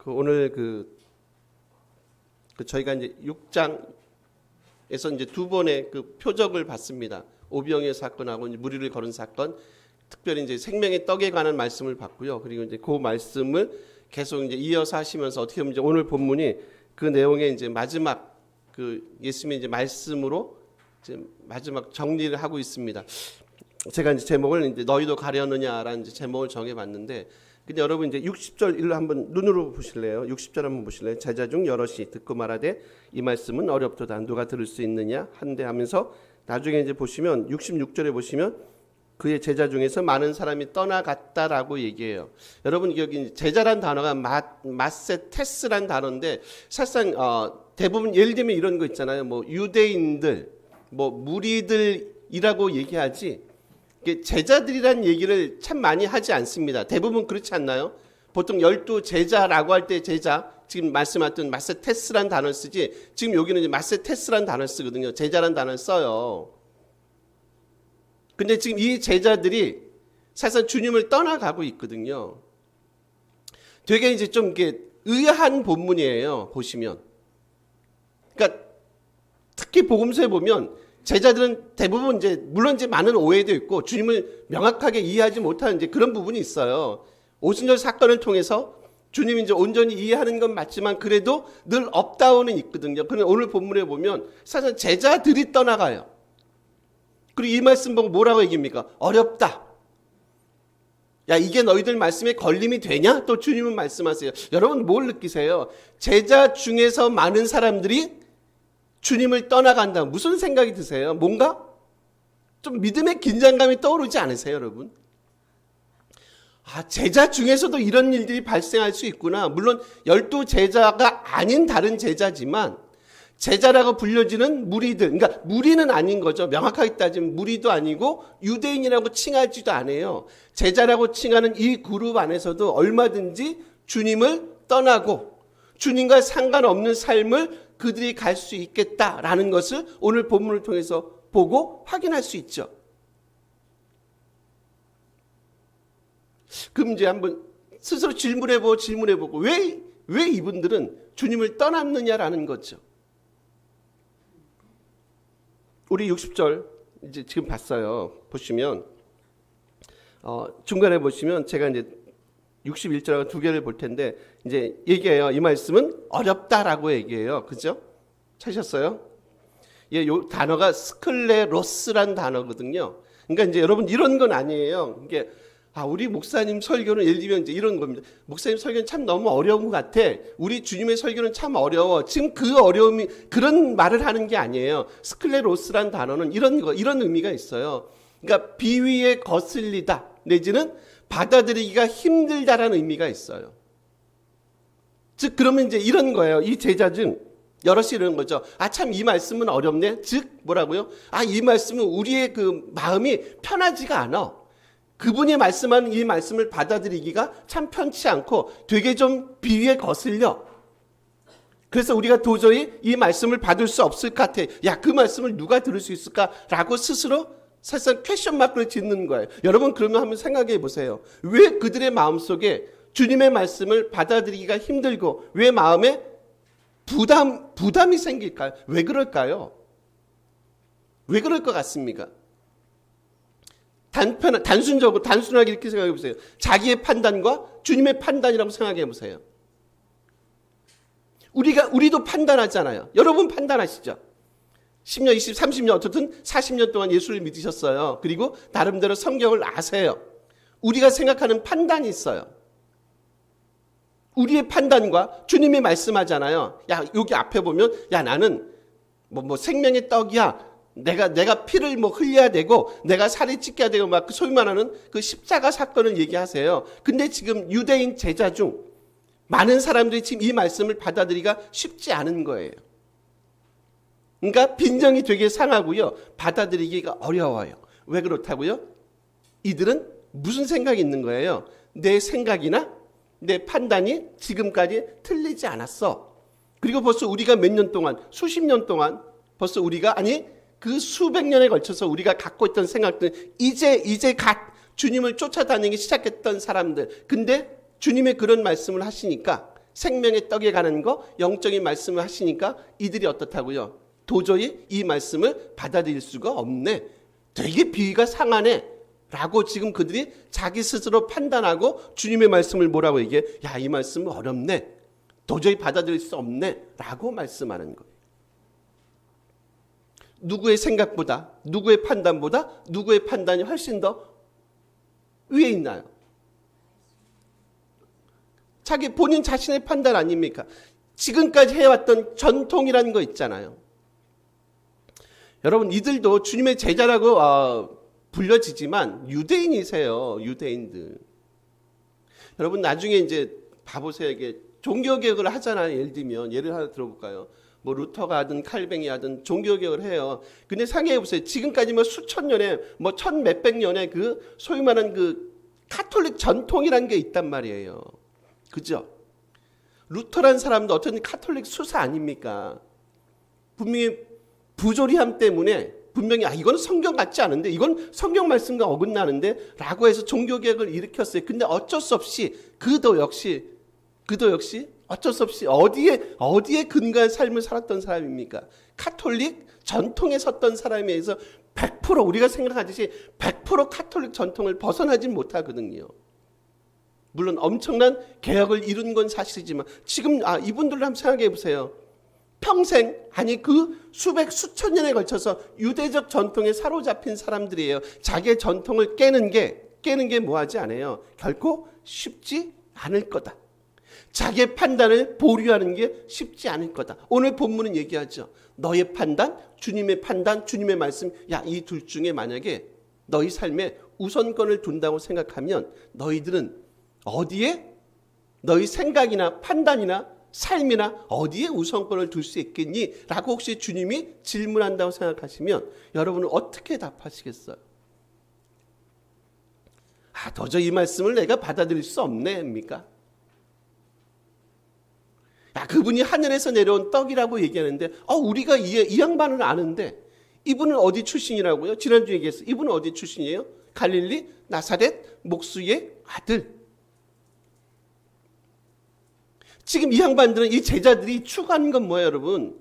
오늘 저희가 이제 6장에서 이제 두 번의 그 표적을 봤습니다. 오병이어 사건하고 이제 무리를 거른 사건, 특별히 이제 생명의 떡에 관한 말씀을 봤고요. 그리고 이제 그 말씀을 계속 이제 이어서 하시면서 어떻게 보면 이제 오늘 본문이 그 내용의 이제 마지막 예수님의 이제 말씀으로 이제 마지막 정리를 하고 있습니다. 제가 이제 제목을 이제 너희도 가려느냐라는 이제 제목을 정해봤는데, 근데 여러분 이제 60절 일로 한번 눈으로 보실래요? 60절 한번 보실래요? 제자 중 여럿이 듣고 말하되 이 말씀은 어렵도다 누가 들을 수 있느냐 한데 하면서 나중에 이제 보시면 66절에 보시면 그의 제자 중에서 많은 사람이 떠나갔다라고 얘기해요. 여러분 여기 제자란 단어가 마세테스란 단어인데 사실상 대부분 예를 들면 이런 거 있잖아요. 뭐 유대인들, 뭐 무리들이라고 얘기하지. 제자들이란 얘기를 참 많이 하지 않습니다. 대부분 그렇지 않나요? 보통 12 제자라고 할 때 제자, 지금 말씀하셨던 마세테스란 단어를 쓰지, 지금 여기는 이제 마세테스란 단어를 쓰거든요. 제자란 단어를 써요. 근데 지금 이 제자들이 사실상 주님을 떠나가고 있거든요. 되게 이제 좀 이렇게 의아한 본문이에요. 보시면. 그러니까 특히 복음서에 보면 제자들은 대부분 이제 물론 이제 많은 오해도 있고 주님을 명확하게 이해하지 못하는 이제 그런 부분이 있어요. 오순절 사건을 통해서 주님이 이제 온전히 이해하는 건 맞지만 그래도 늘 업다운은 있거든요. 그런데 오늘 본문에 보면 사실 제자들이 떠나가요. 그리고 이 말씀 보고 뭐라고 얘기합니까? 어렵다. 야, 이게 너희들 말씀에 걸림이 되냐? 또 주님은 말씀하세요. 여러분 뭘 느끼세요? 제자 중에서 많은 사람들이 주님을 떠나간다. 무슨 생각이 드세요? 뭔가 좀 믿음의 긴장감이 떠오르지 않으세요, 여러분? 제자 중에서도 이런 일들이 발생할 수 있구나. 물론 12 제자가 아닌 다른 제자지만 제자라고 불려지는 무리들, 그러니까 무리는 아닌 거죠. 명확하게 따지면 무리도 아니고 유대인이라고 칭하지도 않아요. 제자라고 칭하는 이 그룹 안에서도 얼마든지 주님을 떠나고 주님과 상관없는 삶을 그들이 갈 수 있겠다라는 것을 오늘 본문을 통해서 보고 확인할 수 있죠. 그럼 이제 한번 스스로 질문해보고 왜 이분들은 주님을 떠났느냐라는 거죠. 우리 60절 이제 지금 봤어요. 보시면 중간에 보시면 제가 이제 61절하고 두 개를 볼 텐데 이제 얘기해요. 이 말씀은 어렵다라고 얘기해요. 그죠? 찾으셨어요? 예, 요 단어가 스클레로스란 단어거든요. 그러니까 이제 여러분 이런 건 아니에요. 이게 우리 목사님 설교는 예를 들면 이제 이런 겁니다. 목사님 설교는 참 너무 어려운 것 같아. 우리 주님의 설교는 참 어려워. 지금 그 어려움이 그런 말을 하는 게 아니에요. 스클레로스란 단어는 이런 의미가 있어요. 그러니까 비위에 거슬리다 내지는 받아들이기가 힘들다라는 의미가 있어요. 즉 그러면 이제 이런 거예요. 이 제자 중 여럿이 이런 거죠. 참 이 말씀은 어렵네. 즉 뭐라고요? 이 말씀은 우리의 그 마음이 편하지가 않아. 그분이 말씀하는 이 말씀을 받아들이기가 참 편치 않고 되게 좀 비위에 거슬려. 그래서 우리가 도저히 이 말씀을 받을 수 없을 것 같아. 그 말씀을 누가 들을 수 있을까라고 스스로 사실상 퀘션 마크를 짓는 거예요. 여러분 그러면 한번 생각해 보세요. 왜 그들의 마음속에 주님의 말씀을 받아들이기가 힘들고 왜 마음에 부담이 생길까요? 왜 그럴까요? 왜 그럴 것 같습니까? 단순하게 이렇게 생각해 보세요. 자기의 판단과 주님의 판단이라고 생각해 보세요. 우리도 판단하잖아요. 여러분 판단하시죠? 10년, 20, 30년 어쨌든 40년 동안 예수를 믿으셨어요. 그리고 나름대로 성경을 아세요. 우리가 생각하는 판단이 있어요. 우리의 판단과 주님이 말씀하잖아요. 여기 앞에 보면 나는 뭐 생명의 떡이야. 내가 피를 흘려야 되고 내가 살이 찢겨야 되고 막 소위 말하는 그 십자가 사건을 얘기하세요. 근데 지금 유대인 제자 중 많은 사람들이 지금 이 말씀을 받아들이기가 쉽지 않은 거예요. 그러니까 빈정이 되게 상하고요. 받아들이기가 어려워요. 왜 그렇다고요? 이들은 무슨 생각이 있는 거예요? 내 생각이나 내 판단이 지금까지 틀리지 않았어. 그리고 벌써 우리가 몇 년 동안, 수십 년 동안 벌써 우리가 그 수백 년에 걸쳐서 우리가 갖고 있던 생각들 이제 주님을 쫓아다니기 시작했던 사람들. 근데 주님의 그런 말씀을 하시니까 생명의 떡에 관한 거 영적인 말씀을 하시니까 이들이 어떻다고요? 도저히 이 말씀을 받아들일 수가 없네. 되게 비위가 상하네. 라고 지금 그들이 자기 스스로 판단하고 주님의 말씀을 뭐라고 얘기해? 야, 이 말씀은 어렵네. 도저히 받아들일 수 없네. 라고 말씀하는 거예요. 누구의 생각보다, 누구의 판단보다 누구의 판단이 훨씬 더 위에 있나요? 자기 본인 자신의 판단 아닙니까? 지금까지 해왔던 전통이라는 거 있잖아요. 여러분, 이들도 주님의 제자라고 불려지지만 유대인이세요. 유대인들. 여러분, 나중에 이제 봐보세요. 이게 종교개혁을 하잖아요. 예를 들면 예를 하나 들어볼까요? 뭐 루터가 하든 칼뱅이 하든 종교개혁을 해요. 근데 상상해 보세요. 지금까지 뭐 수천 년에 뭐 천 몇백 년의 그 소위 말하는 그 카톨릭 전통이라는 게 있단 말이에요. 그죠? 루터라는 사람도 어떤 카톨릭 수사 아닙니까? 분명히 부조리함 때문에 분명히 이건 성경 같지 않은데, 이건 성경 말씀과 어긋나는데 라고 해서 종교개혁을 일으켰어요. 근데 어쩔 수 없이 그도 역시 어쩔 수 없이 어디에 근거한 삶을 살았던 사람입니까? 카톨릭 전통에 섰던 사람에 의해서 100% 우리가 생각하듯이 100% 카톨릭 전통을 벗어나지 못하거든요. 물론 엄청난 개혁을 이룬 건 사실이지만 지금 이분들을 한번 생각해 보세요. 평생, 아니 그 수천 년에 걸쳐서 유대적 전통에 사로잡힌 사람들이에요. 자기의 전통을 깨는 게 뭐하지 않아요. 결코 쉽지 않을 거다. 자기의 판단을 보류하는 게 쉽지 않을 거다. 오늘 본문은 얘기하죠. 너의 판단, 주님의 말씀, 이 둘 중에 만약에 너희 삶에 우선권을 둔다고 생각하면 너희들은 어디에 너희 생각이나 판단이나 삶이나 어디에 우선권을 둘 수 있겠니? 라고 혹시 주님이 질문한다고 생각하시면 여러분은 어떻게 답하시겠어요? 도저히 이 말씀을 내가 받아들일 수 없네입니까? 그분이 하늘에서 내려온 떡이라고 얘기하는데 우리가 이 양반을 아는데 이분은 어디 출신이라고요? 지난주에 얘기했어요. 이분은 어디 출신이에요? 갈릴리 나사렛 목수의 아들. 지금 이 양반들은, 이 제자들이 추구하는 건 뭐예요, 여러분?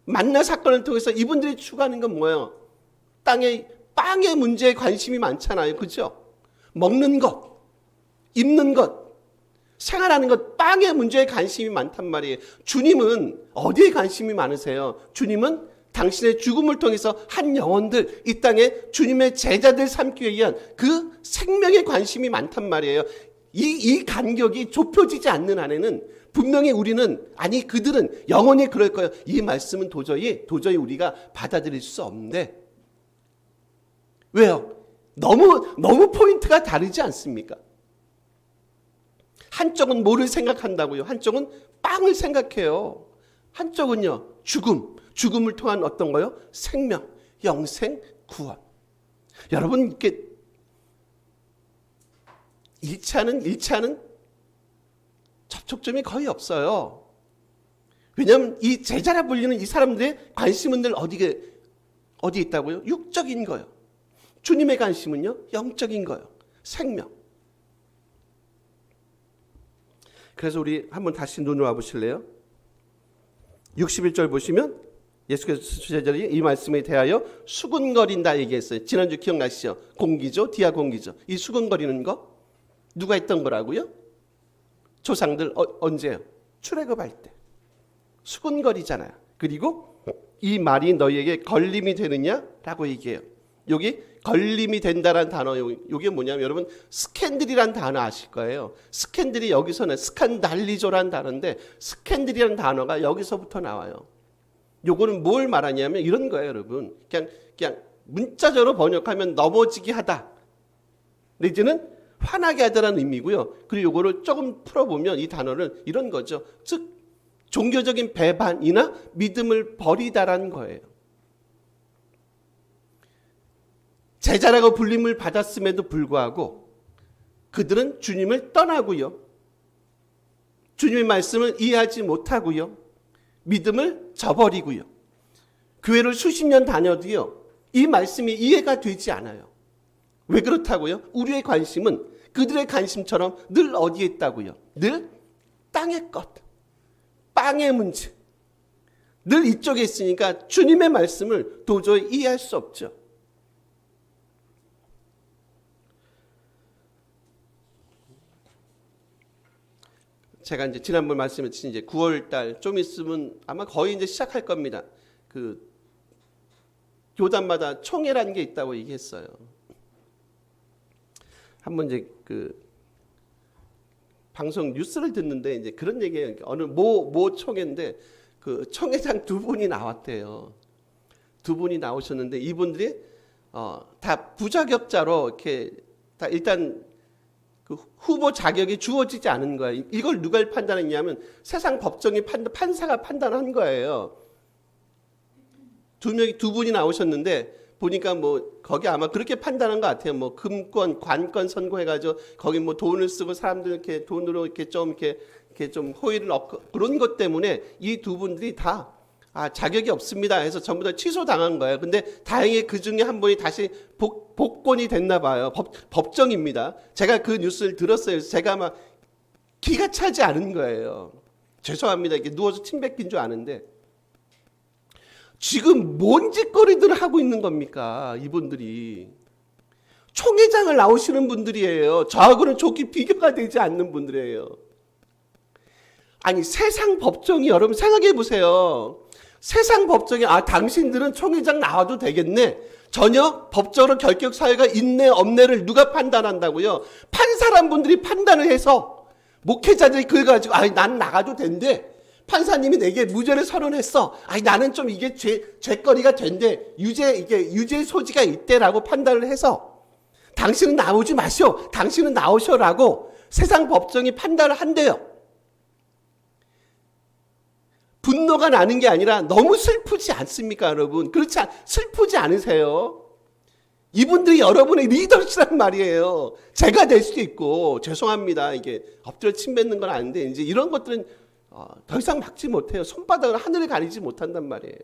만나 사건을 통해서 이분들이 추구하는 건 뭐예요? 빵의 문제에 관심이 많잖아요. 그죠? 먹는 것, 입는 것, 생활하는 것, 빵의 문제에 관심이 많단 말이에요. 주님은 어디에 관심이 많으세요? 주님은 당신의 죽음을 통해서 한 영혼들, 이 땅에 주님의 제자들 삼기 위한 그 생명에 관심이 많단 말이에요. 이 간격이 좁혀지지 않는 한에는 분명히 우리는, 그들은 영원히 그럴 거예요. 이 말씀은 도저히 우리가 받아들일 수 없는데. 왜요? 너무 포인트가 다르지 않습니까? 한쪽은 뭐를 생각한다고요? 한쪽은 빵을 생각해요. 한쪽은요, 죽음을 통한 어떤 거요? 생명, 영생, 구원. 여러분, 이렇게 일치하는 접촉점이 거의 없어요. 왜냐하면 이 제자라 불리는 이 사람들의 관심은 늘 어디에 있다고요? 육적인 거요. 주님의 관심은요, 영적인 거요. 생명. 그래서 우리 한번 다시 눈을 와보실래요? 61절 보시면 예수께서 제자들이 이 말씀에 대하여 수군거린다 얘기했어요. 지난주 기억나시죠? 공기죠, 디아 공기죠. 이 수군거리는 거 누가 했던 거라고요? 조상들 언제요? 출애굽할 때 수군거리잖아요. 그리고 이 말이 너희에게 걸림이 되느냐라고 얘기해요. 여기 걸림이 된다라는 단어, 이게 뭐냐면 여러분 스캔들이라는 단어 아실 거예요. 스캔들이 여기서는 스칸달리조라는 단어인데 스캔들이라는 단어가 여기서부터 나와요. 요거는 뭘 말하냐면 이런 거예요, 여러분. 그냥 문자적으로 번역하면 넘어지게 하다. 내지는 화나게 하다라는 의미고요. 그리고 요거를 조금 풀어보면 이 단어는 이런 거죠. 즉 종교적인 배반이나 믿음을 버리다라는 거예요. 제자라고 불림을 받았음에도 불구하고 그들은 주님을 떠나고요. 주님의 말씀을 이해하지 못하고요. 믿음을 저버리고요. 교회를 수십 년 다녀도요. 이 말씀이 이해가 되지 않아요. 왜 그렇다고요? 우리의 관심은 그들의 관심처럼 늘 어디에 있다고요? 늘 땅의 것, 빵의 문제. 늘 이쪽에 있으니까 주님의 말씀을 도저히 이해할 수 없죠. 제가 이제 지난번 말씀했듯이 이제 9월 달 좀 있으면 아마 거의 이제 시작할 겁니다. 그 교단마다 총회라는 게 있다고 얘기했어요. 한번 이제 그 방송 뉴스를 듣는데 이제 그런 얘기예요. 어느 모 총회인데 그 총회장 두 분이 나왔대요. 두 분이 나오셨는데 이분들이 다 부자격자로 이렇게 다 일단 그 후보 자격이 주어지지 않은 거예요. 이걸 누가 판단했냐면 세상 법정이 판사가 판단한 거예요. 두 분이 나오셨는데 보니까 뭐 거기 아마 그렇게 판단한 것 같아요. 뭐 금권, 관권 선고해가지고 거기 뭐 돈을 쓰고 사람들 이렇게 돈으로 이렇게 좀 호의를 얻고 그런 것 때문에 이 두 분들이 다 자격이 없습니다 해서 전부 다 취소당한 거예요. 근데 다행히 그 중에 한 분이 다시 복권이 됐나 봐요. 법정입니다. 제가 그 뉴스를 들었어요. 제가 막 기가 차지 않은 거예요. 죄송합니다. 이렇게 누워서 침 뱉긴 줄 아는데 지금 뭔 짓거리들을 하고 있는 겁니까? 이분들이. 총회장을 나오시는 분들이에요. 저하고는 좋게 비교가 되지 않는 분들이에요. 아니 세상 법정이 여러분 생각해 보세요. 세상 법정에 당신들은 총회장 나와도 되겠네. 전혀 법적으로 결격 사유가 있네 없네를 누가 판단한다고요? 판사란 분들이 판단을 해서 목회자들이 그걸 가지고 난 나가도 된대. 판사님이 내게 무죄를 선언했어. 나는 좀 이게 죄거리가 된대. 유죄 소지가 있대라고 판단을 해서 당신은 나오지 마시오. 당신은 나오셔라고 세상 법정이 판단을 한대요. 분노가 나는 게 아니라 너무 슬프지 않습니까, 여러분? 슬프지 않으세요? 이분들이 여러분의 리더시란 말이에요. 제가 될 수도 있고, 죄송합니다. 이게 엎드려 침 뱉는 건 아닌데, 이제 이런 것들은 더 이상 막지 못해요. 손바닥으로 하늘을 가리지 못한단 말이에요.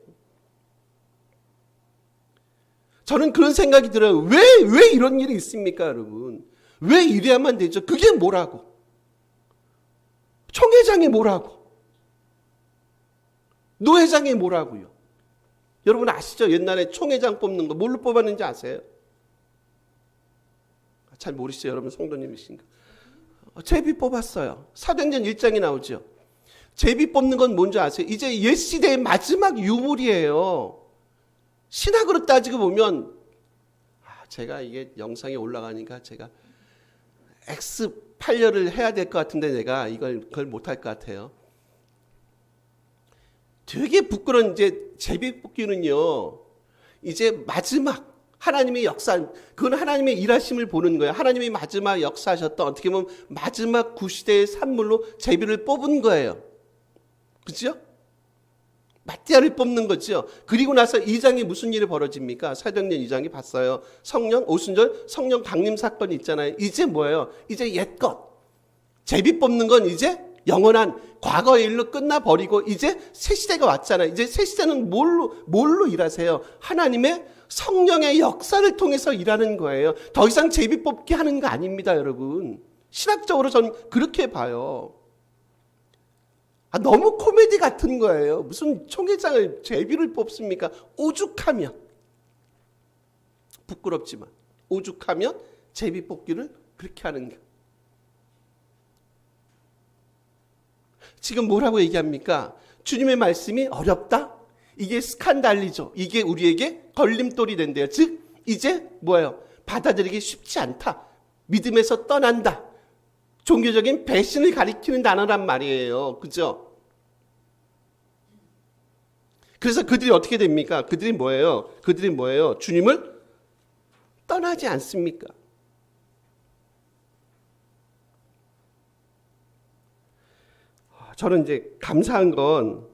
저는 그런 생각이 들어요. 왜 이런 일이 있습니까, 여러분? 왜 이래야만 되죠? 그게 뭐라고? 총회장이 뭐라고? 노회장이 뭐라고요? 여러분 아시죠? 옛날에 총회장 뽑는 거 뭘로 뽑았는지 아세요? 잘 모르시죠? 여러분 성도님이신가? 제비 뽑았어요. 사도행전 1장이 나오죠. 제비 뽑는 건 뭔지 아세요? 이제 옛시대의 마지막 유물이에요. 신학으로 따지고 보면 제가 이게 영상에 올라가니까 제가 X8열을 해야 될 것 같은데 내가 그걸 못할 것 같아요. 되게 부끄러운 이제 제비 뽑기는요. 이제 마지막 하나님의 역사, 그건 하나님의 일하심을 보는 거예요. 하나님이 마지막 역사하셨던 어떻게 보면 마지막 구시대의 산물로 제비를 뽑은 거예요. 그죠? 마띠아를 뽑는 거죠. 그리고 나서 2장에 무슨 일이 벌어집니까? 사도행전 2장이 봤어요. 성령 오순절 성령 강림 사건이 있잖아요. 이제 뭐예요? 이제 옛것. 제비 뽑는 건 이제 영원한 과거의 일로 끝나버리고 이제 새 시대가 왔잖아요. 이제 새 시대는 뭘로 일하세요? 하나님의 성령의 역사를 통해서 일하는 거예요. 더 이상 제비 뽑기 하는 거 아닙니다, 여러분. 신학적으로 저는 그렇게 봐요. 너무 코미디 같은 거예요. 무슨 총회장을 제비를 뽑습니까? 오죽하면, 부끄럽지만 오죽하면 제비 뽑기를 그렇게 하는가. 지금 뭐라고 얘기합니까? 주님의 말씀이 어렵다? 이게 스칸달리죠. 이게 우리에게 걸림돌이 된대요. 즉 이제 뭐예요? 받아들이기 쉽지 않다. 믿음에서 떠난다. 종교적인 배신을 가리키는 단어란 말이에요. 그죠? 그래서 그들이 어떻게 됩니까? 그들이 뭐예요? 주님을 떠나지 않습니까? 저는 이제 감사한 건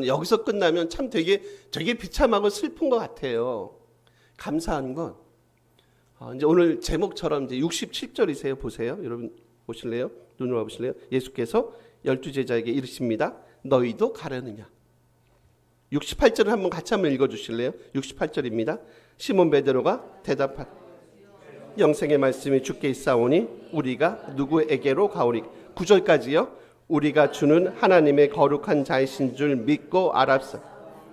여기서 끝나면 참 되게 비참하고 슬픈 것 같아요. 감사한 건 이제 오늘 제목처럼 이제 67절이세요. 보세요. 여러분 보실래요? 눈으로 보실래요? 예수께서 12제자에게 이르십니다. 너희도 가려느냐? 68절을 한번 같이 한번 읽어주실래요? 68절입니다. 시몬 베드로가 대답하되 영생의 말씀이 주께 있사오니 우리가 누구에게로 가오리? 9절까지요. 우리가 주는 하나님의 거룩한 자이신 줄 믿고 알았어.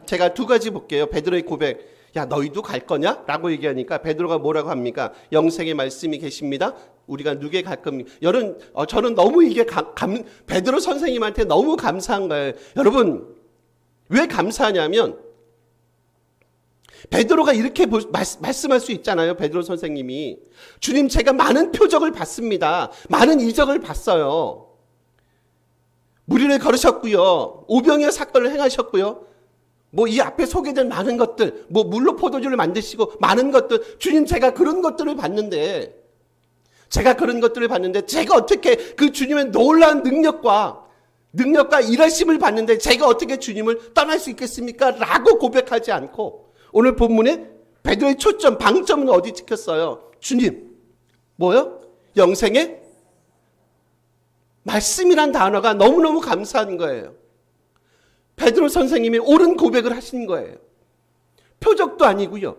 제가 두 가지 볼게요. 베드로의 고백. 야, 너희도 갈 거냐? 라고 얘기하니까 베드로가 뭐라고 합니까? 영생의 말씀이 계십니다. 우리가 누게 갈 겁니까? 저는 너무 이게 베드로 선생님한테 너무 감사한 거예요. 여러분, 왜 감사하냐면 베드로가 이렇게 말씀할 수 있잖아요. 베드로 선생님이 주님, 제가 많은 표적을 봤습니다. 많은 이적을 봤어요. 무리를 걸으셨고요. 오병이어 사건을 행하셨고요. 뭐 이 앞에 소개된 많은 것들, 뭐 물로 포도주를 만드시고 많은 것들, 주님, 제가 그런 것들을 봤는데 제가 어떻게 그 주님의 놀라운 능력과 일하심을 봤는데 제가 어떻게 주님을 떠날 수 있겠습니까? 라고 고백하지 않고 오늘 본문에 베드로의 초점, 방점은 어디 찍혔어요? 주님, 뭐요? 영생의 말씀이란 단어가 너무너무 감사한 거예요. 베드로 선생님이 옳은 고백을 하신 거예요. 표적도 아니고요.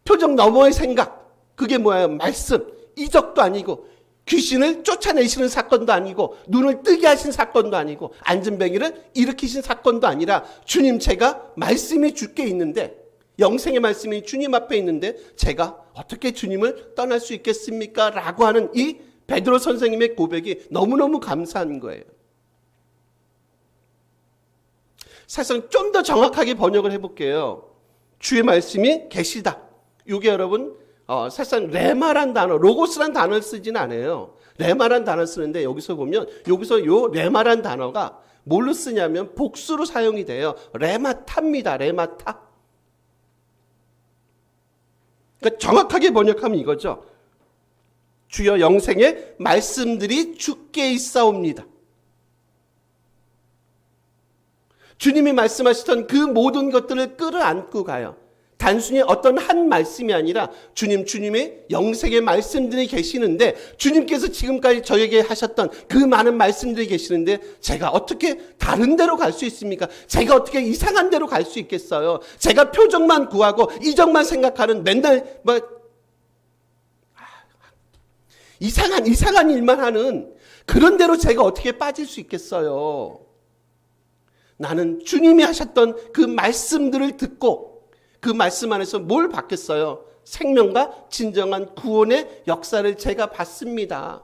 표적 너머의 생각, 그게 뭐예요? 말씀, 이적도 아니고 귀신을 쫓아내시는 사건도 아니고 눈을 뜨게 하신 사건도 아니고 안진뱅이를 일으키신 사건도 아니라 주님, 제가 말씀이 주께 있는데, 영생의 말씀이 주님 앞에 있는데 제가 어떻게 주님을 떠날 수 있겠습니까? 라고 하는 이 베드로 선생님의 고백이 너무너무 감사한 거예요. 사실은 좀 더 정확하게 번역을 해볼게요. 주의 말씀이 계시다. 이게 여러분 사실상 레마란 단어, 로고스란 단어를 쓰진 않아요. 레마란 단어를 쓰는데 여기서 보면 요 레마란 단어가 뭘로 쓰냐면 복수로 사용이 돼요. 레마타입니다. 레마타. 그러니까 정확하게 번역하면 이거죠. 주여, 영생의 말씀들이 주께 있사옵니다. 주님이 말씀하시던 그 모든 것들을 끌어안고 가요. 단순히 어떤 한 말씀이 아니라 주님의 영생의 말씀들이 계시는데, 주님께서 지금까지 저에게 하셨던 그 많은 말씀들이 계시는데 제가 어떻게 다른 데로 갈 수 있습니까? 제가 어떻게 이상한 데로 갈 수 있겠어요? 제가 표적만 구하고 이적만 생각하는, 맨날 이상한 일만 하는 그런 데로 제가 어떻게 빠질 수 있겠어요? 나는 주님이 하셨던 그 말씀들을 듣고 그 말씀 안에서 뭘 받겠어요? 생명과 진정한 구원의 역사를 제가 받습니다.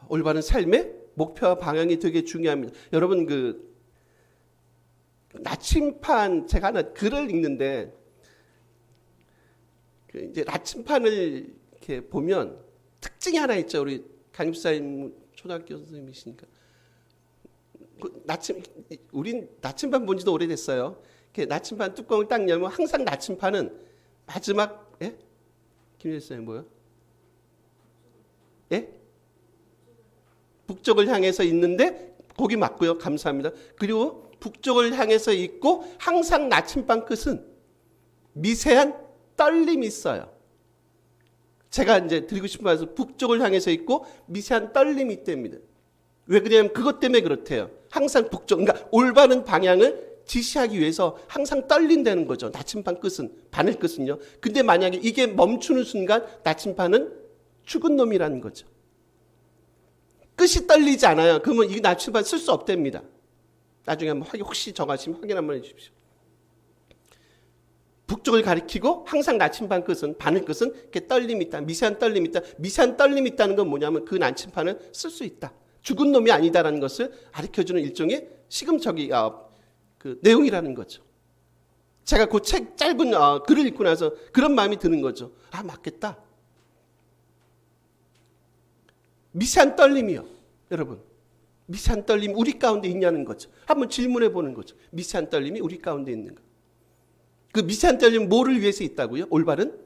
올바른 삶의 목표와 방향이 되게 중요합니다. 여러분, 그 나침판, 제가 하나 글을 읽는데 이제 나침판을 이렇게 보면 특징이 하나 있죠. 우리 강입사님 초등학교 선생님이시니까 우린 나침반 본 지도 오래됐어요. 이렇게 나침반 뚜껑을 딱 열면 항상 나침판은 마지막, 예? 김일사님 뭐요? 예? 북쪽을 향해서 있는데, 거기 맞고요. 감사합니다. 그리고 북쪽을 향해서 있고 항상 나침반 끝은 미세한 떨림이 있어요. 제가 이제 드리고 싶은 말씀, 북쪽을 향해서 있고 미세한 떨림이 있답니다. 왜 그러냐면 그것 때문에 그렇대요. 항상 북쪽, 그러니까 올바른 방향을 지시하기 위해서 항상 떨린다는 거죠. 나침반 끝은, 바늘 끝은요. 근데 만약에 이게 멈추는 순간 나침반은 죽은 놈이라는 거죠. 끝이 떨리지 않아요. 그러면 이 나침반 쓸 수 없답니다. 나중에 한번 혹시 정하시면 확인 한번 해주십시오. 북쪽을 가리키고 항상 나침반 끝은, 바늘 끝은 이렇게 떨림이 있다. 미세한 떨림이 있다. 미세한 떨림이 있다는 건 뭐냐면 그 나침반을 쓸 수 있다. 죽은 놈이 아니다라는 것을 가르쳐주는 일종의 시금석이 그 내용이라는 거죠. 제가 그 책 짧은 글을 읽고 나서 그런 마음이 드는 거죠. 아, 맞겠다. 미세한 떨림이요. 여러분, 미세한 떨림이 우리 가운데 있냐는 거죠. 한번 질문해 보는 거죠. 미세한 떨림이 우리 가운데 있는가? 그 미세한 떨림은 뭐를 위해서 있다고요? 올바른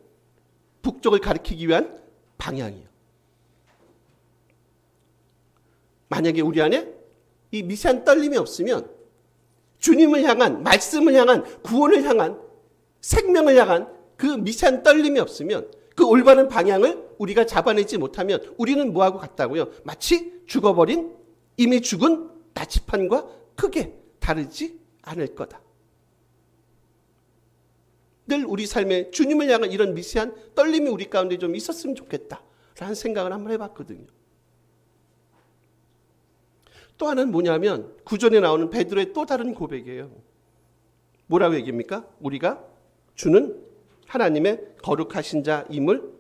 북쪽을 가리키기 위한 방향이요. 만약에 우리 안에 이 미세한 떨림이 없으면 주님을 향한, 말씀을 향한, 구원을 향한, 생명을 향한 그 미세한 떨림이 없으면, 그 올바른 방향을 우리가 잡아내지 못하면 우리는 뭐하고 같다고요? 마치 죽어버린, 이미 죽은 나침반과 크게 다르지 않을 거다. 늘 우리 삶에 주님을 향한 이런 미세한 떨림이 우리 가운데 좀 있었으면 좋겠다라는 생각을 한번 해봤거든요. 또 하나는 뭐냐면 구절에 나오는 베드로의 또 다른 고백이에요. 뭐라고 얘기합니까? 우리가 주는 하나님의 거룩하신 자임을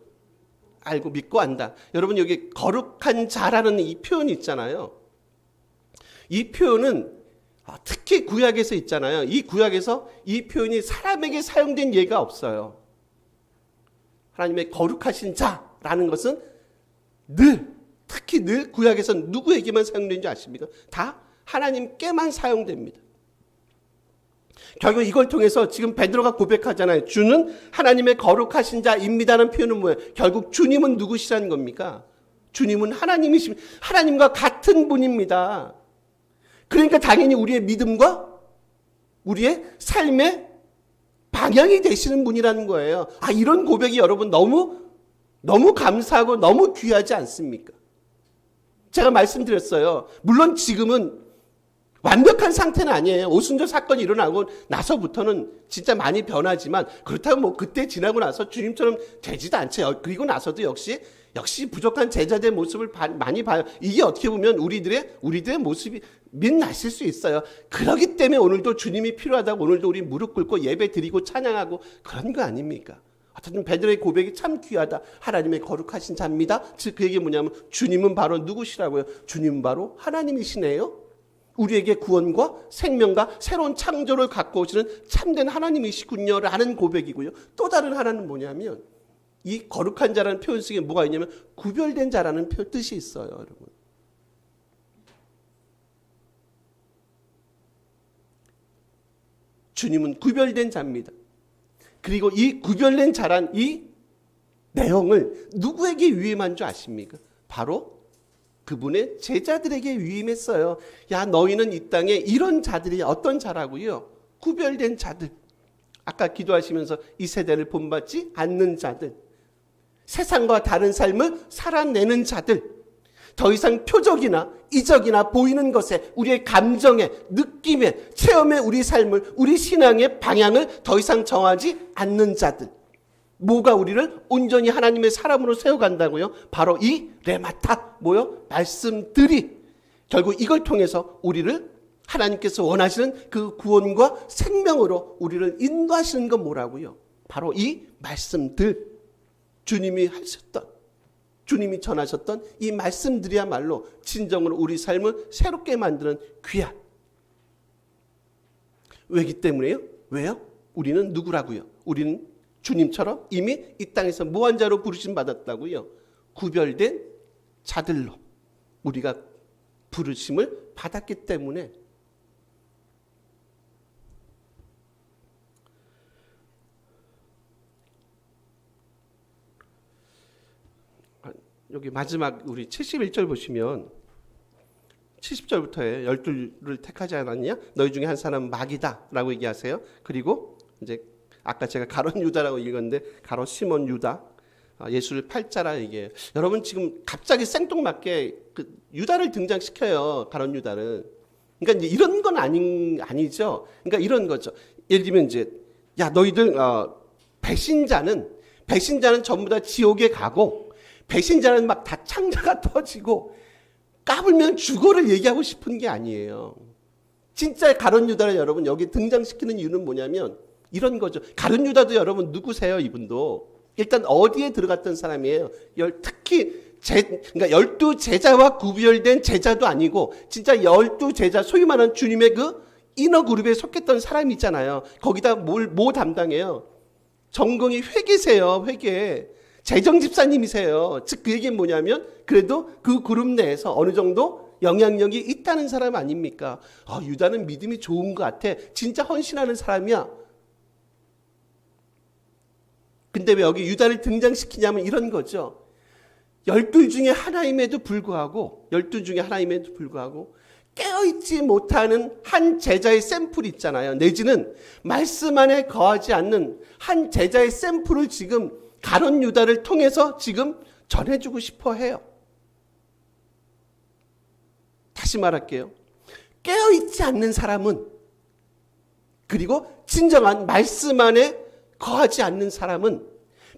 알고 믿고 안다. 여러분 여기 거룩한 자라는 이 표현이 있잖아요. 이 표현은 특히 구약에서 있잖아요. 이 구약에서 이 표현이 사람에게 사용된 예가 없어요. 하나님의 거룩하신 자라는 것은 특히 늘 구약에서 누구에게만 사용되는지 아십니까? 다 하나님께만 사용됩니다. 결국 이걸 통해서 지금 베드로가 고백하잖아요. 주는 하나님의 거룩하신 자입니다라는 표현은 뭐예요? 결국 주님은 누구시라는 겁니까? 주님은 하나님이십니다. 하나님과 같은 분입니다. 그러니까 당연히 우리의 믿음과 우리의 삶의 방향이 되시는 분이라는 거예요. 이런 고백이 여러분 너무 감사하고 너무 귀하지 않습니까? 제가 말씀드렸어요. 물론 지금은 완벽한 상태는 아니에요. 오순절 사건이 일어나고 나서부터는 진짜 많이 변하지만 그렇다고 뭐 그때 지나고 나서 주님처럼 되지도 않죠. 그리고 나서도 역시 부족한 제자들의 모습을 많이 봐요. 이게 어떻게 보면 우리들의 모습이 민낯일 수 있어요. 그렇기 때문에 오늘도 주님이 필요하다고 오늘도 우리 무릎 꿇고 예배 드리고 찬양하고 그런 거 아닙니까? 어쨌든 베드로의 고백이 참 귀하다. 하나님의 거룩하신 자입니다. 즉 그 얘기 뭐냐면 주님은 바로 누구시라고요? 주님은 바로 하나님이시네요. 우리에게 구원과 생명과 새로운 창조를 갖고 오시는 참된 하나님이시군요 라는 고백이고요. 또 다른 하나는 뭐냐면 이 거룩한 자라는 표현 속에 뭐가 있냐면 구별된 자라는 뜻이 있어요. 여러분. 주님은 구별된 자입니다. 그리고 이 구별된 자란 이 내용을 누구에게 위임한 줄 아십니까? 바로 그분의 제자들에게 위임했어요. 야, 너희는 이 땅에 이런 자들이 어떤 자라고요? 구별된 자들. 아까 기도하시면서 이 세대를 본받지 않는 자들. 세상과 다른 삶을 살아내는 자들. 더 이상 표적이나 이적이나 보이는 것에 우리의 감정에 느낌에 체험에 우리 삶을 우리 신앙의 방향을 더 이상 정하지 않는 자들. 뭐가 우리를 온전히 하나님의 사람으로 세워간다고요? 바로 이 레마타 말씀들이 결국 이걸 통해서 우리를 하나님께서 원하시는 그 구원과 생명으로 우리를 인도하시는 건 뭐라고요? 바로 이 말씀들. 주님이 하셨던 주님이 전하셨던 이 말씀들이야말로 진정으로 우리 삶을 새롭게 만드는 귀한 왜기 때문에요? 왜요? 우리는 누구라고요? 우리는 주님처럼 이미 이 땅에서 무한자로 부르심 받았다고요. 구별된 자들로 우리가 부르심을 받았기 때문에 여기 마지막 우리 71절 보시면 70절부터에 12를 택하지 않았냐? 너희 중에 한 사람은 마귀다 라고 얘기하세요. 그리고 이제 아까 제가 가롯 유다라고 읽었는데 가롯 시몬 유다 예수를 팔자라 얘기해요. 여러분 지금 갑자기 생뚱맞게 그 유다를 등장시켜요. 가롯 유다를. 그러니까 이제 이런 건 아니죠. 그러니까 이런 거죠. 예를 들면 이제 야 너희들 배신자는 전부 다 지옥에 가고 배신자는 막 다 창자가 터지고 까불면 죽어를 얘기하고 싶은 게 아니에요. 진짜 가룟 유다를 여러분 여기 등장시키는 이유는 뭐냐면 이런 거죠. 가룟 유다도 여러분 누구세요? 이분도 일단 어디에 들어갔던 사람이에요. 특히 그러니까 12제자와 구별된 제자도 아니고 진짜 12제자 소위 말하는 주님의 그 이너 그룹에 속했던 사람이 있잖아요. 거기다 뭐 담당해요? 전공이 회계세요. 회계. 재정집사님이세요. 즉 그 얘기는 뭐냐면 그래도 그 그룹 내에서 어느 정도 영향력이 있다는 사람 아닙니까? 유다는 믿음이 좋은 것 같아. 진짜 헌신하는 사람이야. 근데 왜 여기 유다를 등장시키냐면 이런 거죠. 12 중에 하나임에도 불구하고 깨어있지 못하는 한 제자의 샘플이 있잖아요. 내지는 말씀 안에 거하지 않는 한 제자의 샘플을 지금 가룟 유다를 통해서 지금 전해주고 싶어 해요. 다시 말할게요. 깨어있지 않는 사람은 그리고 진정한 말씀 안에 거하지 않는 사람은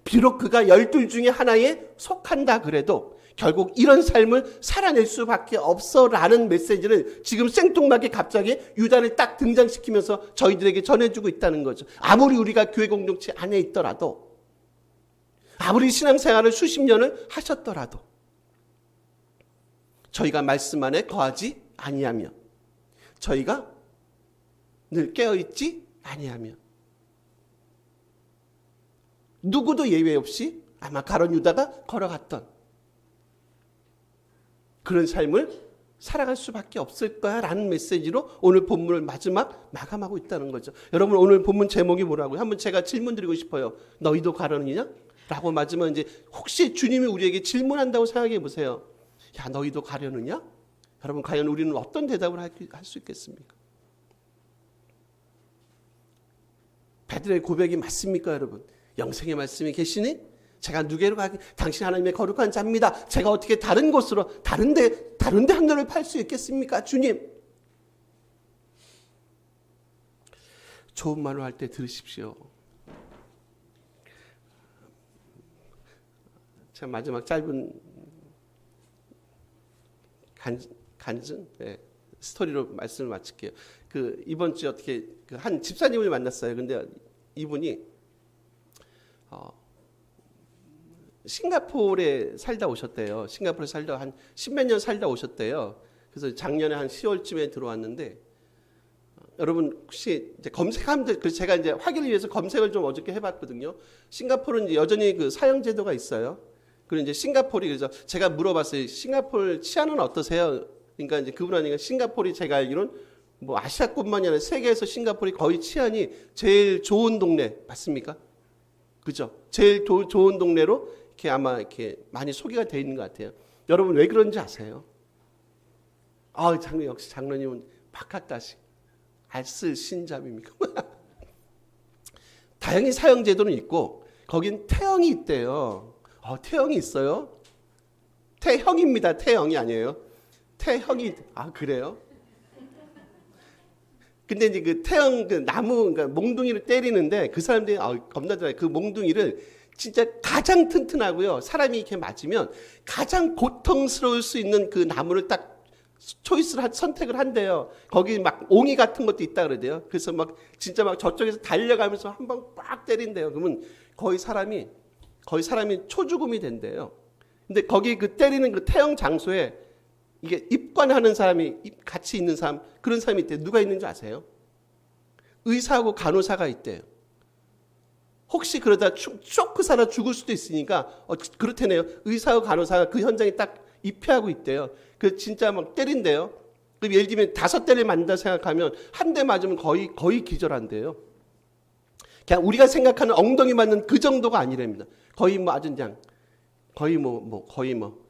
비록 그가 12 중에 하나에 속한다 그래도 결국 이런 삶을 살아낼 수밖에 없어라는 메시지를 지금 생뚱맞게 갑자기 유다를 딱 등장시키면서 저희들에게 전해주고 있다는 거죠. 아무리 우리가 교회 공동체 안에 있더라도, 아무리 신앙생활을 수십 년을 하셨더라도 저희가 말씀 안에 거하지 아니하며, 저희가 늘 깨어있지 아니하며, 누구도 예외 없이 아마 가룟 유다가 걸어갔던 그런 삶을 살아갈 수밖에 없을 거야 라는 메시지로 오늘 본문을 마감하고 있다는 거죠. 여러분, 오늘 본문 제목이 뭐라고요? 한번 제가 질문 드리고 싶어요. 너희도 가려느냐? 라고 맞으면 이제 혹시 주님이 우리에게 질문한다고 생각해 보세요. 야, 너희도 가려느냐? 여러분, 과연 우리는 어떤 대답을 할 수 있겠습니까? 베드로의 고백이 맞습니까, 여러분? 영생의 말씀이 계시니 제가 누게로 가기, 당신 하나님의 거룩한 자입니다. 제가 어떻게 다른 곳으로 다른데 하늘을 팔 수 있겠습니까, 주님? 좋은 말을 할 때 들으십시오. 제가 마지막 짧은 간증 스토리로 말씀을 마칠게요. 이번 주에 어떻게 한 집사님을 만났어요. 근데 이분이 싱가포르에 살다 오셨대요. 싱가포르에 살다 한 10몇 년 살다 오셨대요. 그래서 작년에 한 10월쯤에 들어왔는데, 여러분 혹시 이제 검색하면, 제가 이제 확인을 위해서 검색을 좀 어저께 해봤거든요. 싱가포르는 이제 여전히 그 사형 제도가 있어요. 그리고 이제 싱가포르이, 그래서 제가 물어봤어요. 싱가포르 치안은 어떠세요? 그러니까 이제 그분하니까 싱가포르이 제가 알기로는 뭐 아시아뿐만이 아니라 세계에서 싱가포르이 거의 치안이 제일 좋은 동네 맞습니까? 그죠? 제일 좋은 동네로 이렇게 아마 이렇게 많이 소개가 되어 있는 것 같아요. 여러분 왜 그런지 아세요? 역시 장로님은 박학다식 알쓸 신잡입니까? 다행히 사형 제도는 있고 거긴 태형이 있대요. 태형이 있어요? 태형입니다. 태형이 아니에요. 태형이 그래요? 근데 이제 그 태형 나무, 그러니까 몽둥이를 때리는데 그 사람들이 겁나더라고요. 그 몽둥이를 진짜 가장 튼튼하고요. 사람이 이렇게 맞으면 가장 고통스러울 수 있는 그 나무를 딱 선택을 한대요. 거기 막 옹이 같은 것도 있다 그러대요. 그래서 막 진짜 막 저쪽에서 달려가면서 한 방 빡 때린대요. 그러면 거의 사람이 초죽음이 된대요. 근데 거기 그 때리는 그 태형 장소에 이게 입관하는 사람이 같이 있는 사람, 그런 사람이 있대요. 누가 있는 줄 아세요? 의사하고 간호사가 있대요. 혹시 그러다 쇼크 사나 죽을 수도 있으니까 그렇다네요. 의사하고 간호사가 그 현장에 딱 입회하고 있대요. 그 진짜 막 때린대요. 그럼 예를 들면 5대를 맞는다 생각하면 한 대 맞으면 거의 기절한대요. 그냥 우리가 생각하는 엉덩이 맞는 그 정도가 아니랍니다. 거의 뭐 아주 그냥 거의 뭐.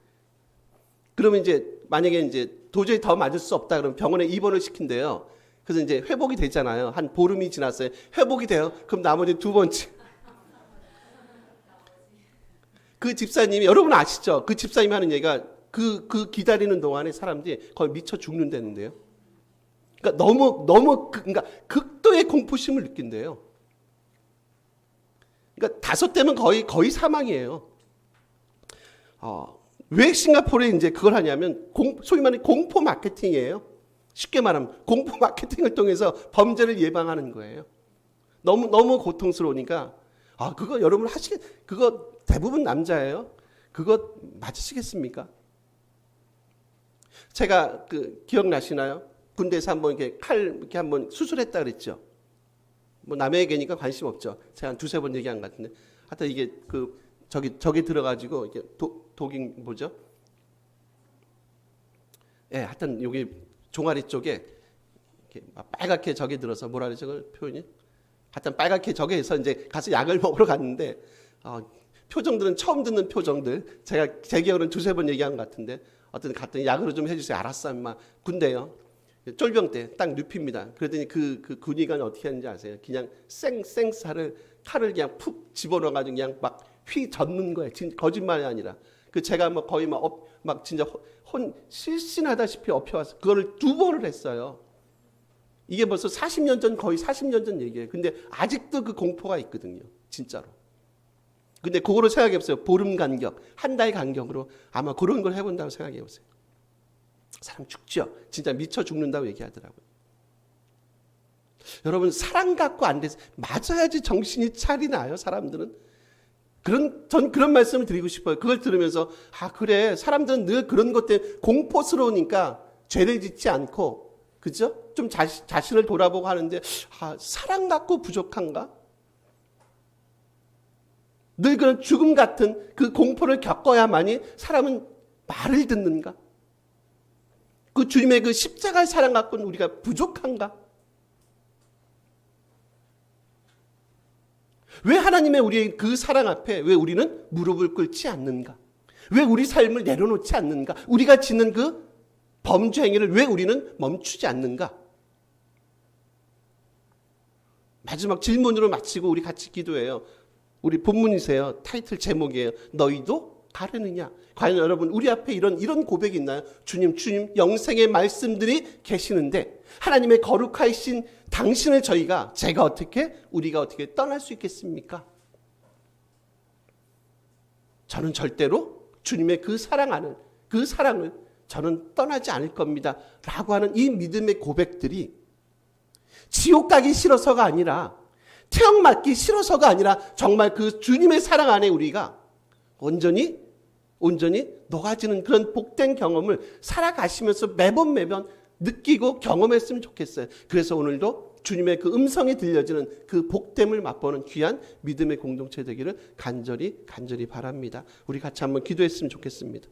그러면 이제 만약에 이제 도저히 더 맞을 수 없다 그러면 병원에 입원을 시킨대요. 그래서 이제 회복이 되잖아요. 한 보름이 지났어요. 회복이 돼요. 그럼 나머지 2번째. 그 집사님이, 여러분 아시죠? 그 집사님이 하는 얘기가 그 기다리는 동안에 사람들이 거의 미쳐 죽는다는데요. 그러니까 너무 그러니까 극도의 공포심을 느낀대요. 그러니까 5대면 거의 사망이에요. 왜 싱가포르에 이제 그걸 하냐면 소위 말하는 공포 마케팅이에요. 쉽게 말하면 공포 마케팅을 통해서 범죄를 예방하는 거예요. 너무 고통스러우니까 그거 여러분 그거 대부분 남자예요. 그거 맞으시겠습니까? 제가 기억나시나요? 군대에서 한번 이렇게 한번 수술했다 그랬죠. 뭐 남의 얘기니까 관심 없죠. 제가 한 2-3번 얘기한 것 같은데. 하여튼 이게 저기 들어가지고 이게 독인 뭐죠? 하여튼 여기 종아리 쪽에 이렇게 빨갛게 저기 들어서 뭐라 그러죠? 그 표현이? 하여튼 빨갛게 저기 해서 이제 가서 약을 먹으러 갔는데 표정들은 처음 듣는 표정들. 제가 제 기억으로는 2-3번 얘기한 것 같은데 어떤 갔더니 약으로 좀 해주세요. 알았어, 인마. 군대요. 쫄병 때 딱 눕힙니다. 그러더니 그 군의관이 어떻게 하는지 아세요? 그냥 칼을 그냥 푹 집어넣어가지고 그냥 막 휘 젓는 거예요. 거짓말이 아니라. 제가 뭐 거의 막 진짜 실신하다시피 엎혀와서 그거를 2번을 했어요. 이게 벌써 40년 전, 거의 40년 전 얘기예요. 근데 아직도 그 공포가 있거든요. 진짜로. 근데 그거로 생각해보세요. 보름 간격, 한 달 간격으로 아마 그런 걸 해본다고 생각해보세요. 사람 죽죠. 진짜 미쳐 죽는다고 얘기하더라고요. 여러분, 사랑 갖고 안 돼서 맞아야지 정신이 차리나요, 사람들은? 전 그런 말씀을 드리고 싶어요. 그걸 들으면서, 아, 그래. 사람들은 늘 그런 것 때문에 공포스러우니까 죄를 짓지 않고, 그죠? 좀 자신을 돌아보고 하는데, 아, 사랑 갖고 부족한가? 늘 그런 죽음 같은 그 공포를 겪어야만이 사람은 말을 듣는가? 그 주님의 그 십자가의 사랑 갖고는 우리가 부족한가? 왜 하나님의 우리의 그 사랑 앞에 왜 우리는 무릎을 꿇지 않는가? 왜 우리 삶을 내려놓지 않는가? 우리가 짓는 그 범죄 행위를 왜 우리는 멈추지 않는가? 마지막 질문으로 마치고 우리 같이 기도해요. 우리 본문이세요. 타이틀 제목이에요. 너희도 가르느냐? 과연 여러분 우리 앞에 이런 고백이 있나요? 주님 영생의 말씀들이 계시는데 하나님의 거룩하신 당신을 우리가 어떻게 떠날 수 있겠습니까? 저는 절대로 주님의 그 사랑을 저는 떠나지 않을 겁니다. 라고 하는 이 믿음의 고백들이 지옥 가기 싫어서가 아니라 태형 맞기 싫어서가 아니라 정말 그 주님의 사랑 안에 우리가 온전히 녹아지는 그런 복된 경험을 살아가시면서 매번 느끼고 경험했으면 좋겠어요. 그래서 오늘도 주님의 그 음성이 들려지는 그 복됨을 맛보는 귀한 믿음의 공동체 되기를 간절히 바랍니다. 우리 같이 한번 기도했으면 좋겠습니다.